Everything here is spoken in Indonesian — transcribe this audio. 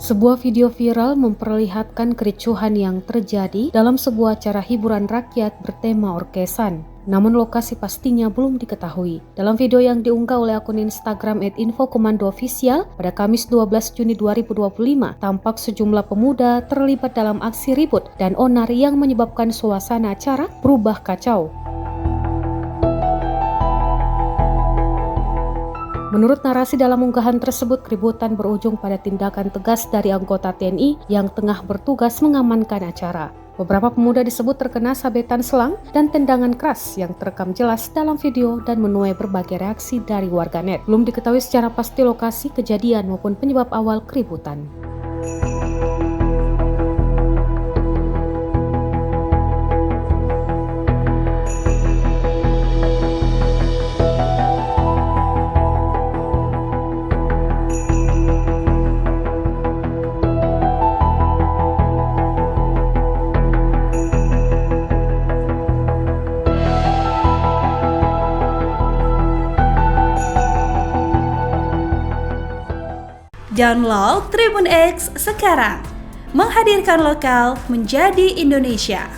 Sebuah video viral memperlihatkan kericuhan yang terjadi dalam sebuah acara hiburan rakyat bertema orkesan. Namun lokasi pastinya belum diketahui. Dalam video yang diunggah oleh akun Instagram @infokomando_official pada Kamis 12 Juni 2025, tampak sejumlah pemuda terlibat dalam aksi ribut dan onar yang menyebabkan suasana acara berubah kacau. Menurut narasi dalam unggahan tersebut, keributan berujung pada tindakan tegas dari anggota TNI yang tengah bertugas mengamankan acara. Beberapa pemuda disebut terkena sabetan selang dan tendangan keras yang terekam jelas dalam video dan menuai berbagai reaksi dari warganet. Belum diketahui secara pasti lokasi kejadian maupun penyebab awal keributan. Download Tribun X sekarang, menghadirkan lokal menjadi Indonesia.